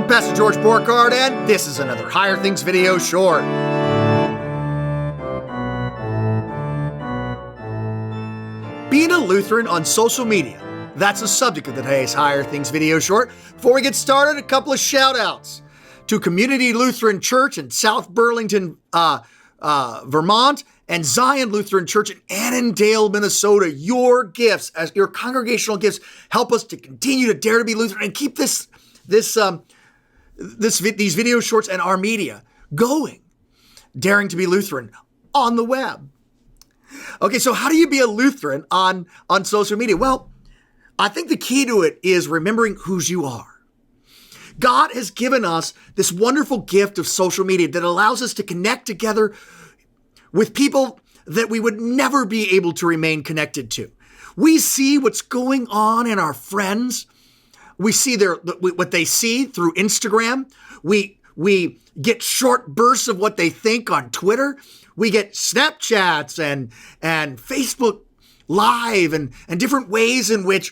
I'm Pastor George Borkard, and this is another Higher Things video short. Being a Lutheran on social media, that's the subject of today's Higher Things video short. Before we get started, a couple of shout outs to Community Lutheran Church in South Burlington, Vermont, and Zion Lutheran Church in Annandale, Minnesota. Your gifts, as your congregational gifts, help us to continue to dare to be Lutheran and keep these video shorts and our media going. Daring to be Lutheran on the web. Okay, so how do you be a Lutheran on social media? Well, I think the key to it is remembering whose you are. God has given us this wonderful gift of social media that allows us to connect together with people that we would never be able to remain connected to. We see what's going on in our friends. We see what they see through Instagram. We get short bursts of what they think on Twitter. We get Snapchats and Facebook Live and different ways in which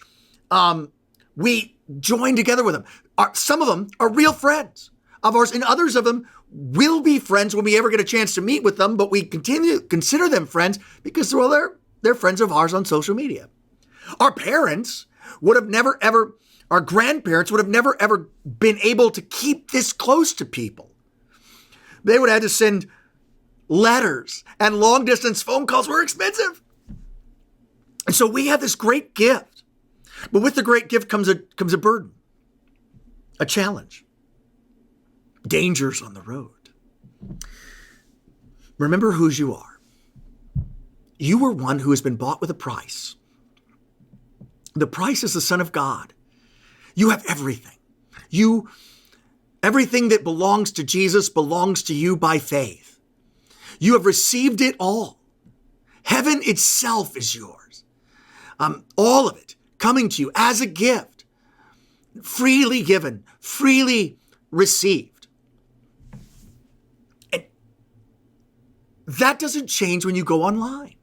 we join together with them. Some of them are real friends of ours, and others of them will be friends when we ever get a chance to meet with them, but we continue to consider them friends because, well, they're friends of ours on social media. Our parents would have never, ever, our grandparents would have never, ever been able to keep this close to people. They would have had to send letters, and long-distance phone calls were expensive. And so we have this great gift. But with the great gift comes a burden, a challenge, dangers on the road. Remember whose you are. You were one who has been bought with a price. The price is the Son of God. You have everything. Everything that belongs to Jesus belongs to you by faith. You have received it all. Heaven itself is yours. All of it coming to you as a gift, freely given, freely received. And that doesn't change when you go online.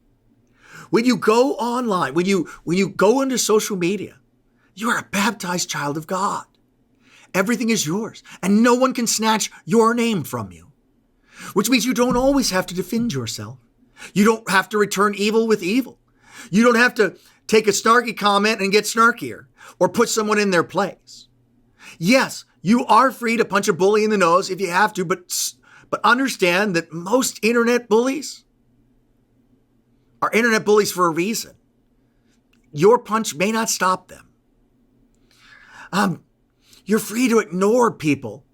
When you go online, when you go into social media, you are a baptized child of God. Everything is yours, and no one can snatch your name from you, which means you don't always have to defend yourself. You don't have to return evil with evil. You don't have to take a snarky comment and get snarkier or put someone in their place. Yes, you are free to punch a bully in the nose if you have to, but understand that most internet bullies are internet bullies for a reason. Your punch may not stop them. You're free to ignore people,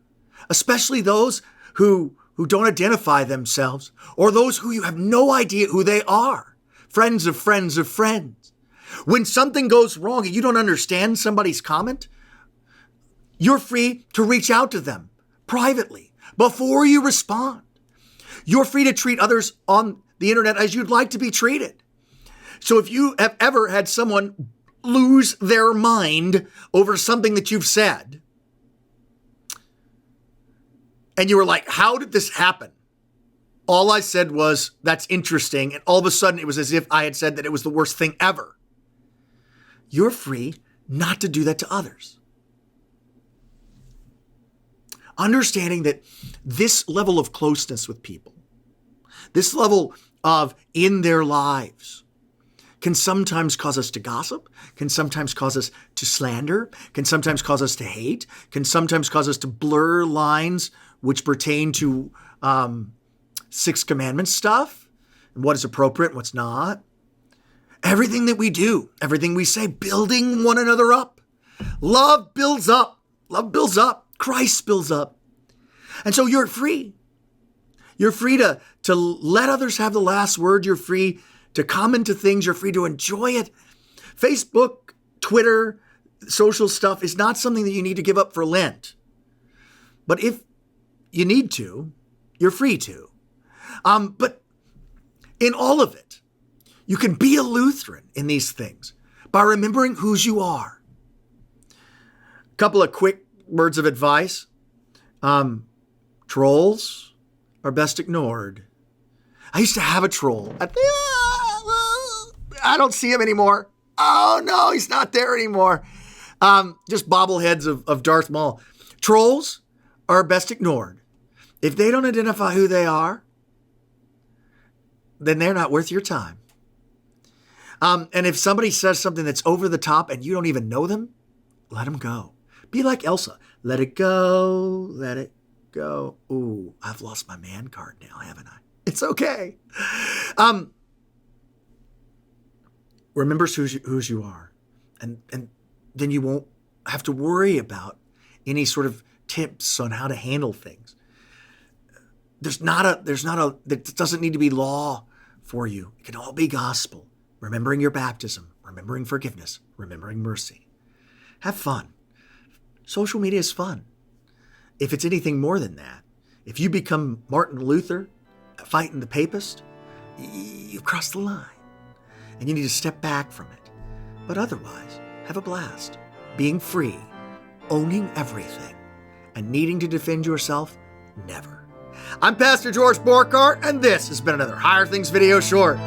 especially those who don't identify themselves or those who you have no idea who they are. Friends of friends of friends. When something goes wrong and you don't understand somebody's comment, you're free to reach out to them privately before you respond. You're free to treat others on the internet as you'd like to be treated. So if you have ever had someone lose their mind over something that you've said, and you were like, how did this happen? All I said was, that's interesting. And all of a sudden it was as if I had said that it was the worst thing ever. You're free not to do that to others. Understanding that this level of closeness with people, this level of in their lives, can sometimes cause us to gossip, can sometimes cause us to slander, can sometimes cause us to hate, can sometimes cause us to blur lines which pertain to Sixth Commandment stuff and what is appropriate and what's not. Everything that we do, everything we say, building one another up. Love builds up. Love builds up. Christ builds up. And so you're free. You're free to let others have the last word. You're free to comment to things. You're free to enjoy it. Facebook, Twitter, social stuff is not something that you need to give up for Lent. But if you need to, you're free to. But in all of it, you can be a Lutheran in these things by remembering whose you are. A couple of quick words of advice. Trolls are best ignored. I used to have a troll. I don't see him anymore. Oh no, he's not there anymore. Just bobbleheads of Darth Maul. Trolls, are best ignored. If they don't identify who they are, then they're not worth your time. And if somebody says something that's over the top and you don't even know them, let them go. Be like Elsa. Let it go. Let it go. Ooh, I've lost my man card now, haven't I? It's okay. Remember whose you are. And then you won't have to worry about any sort of tips on how to handle things. There doesn't need to be law for you. It can all be gospel. Remembering your baptism, remembering forgiveness, remembering mercy. Have fun. Social media is fun. If it's anything more than that, if you become Martin Luther fighting the papist, you've crossed the line and you need to step back from it. But otherwise, have a blast. Being free, owning everything, and needing to defend yourself, never. I'm Pastor George Borkart, and this has been another Higher Things video short.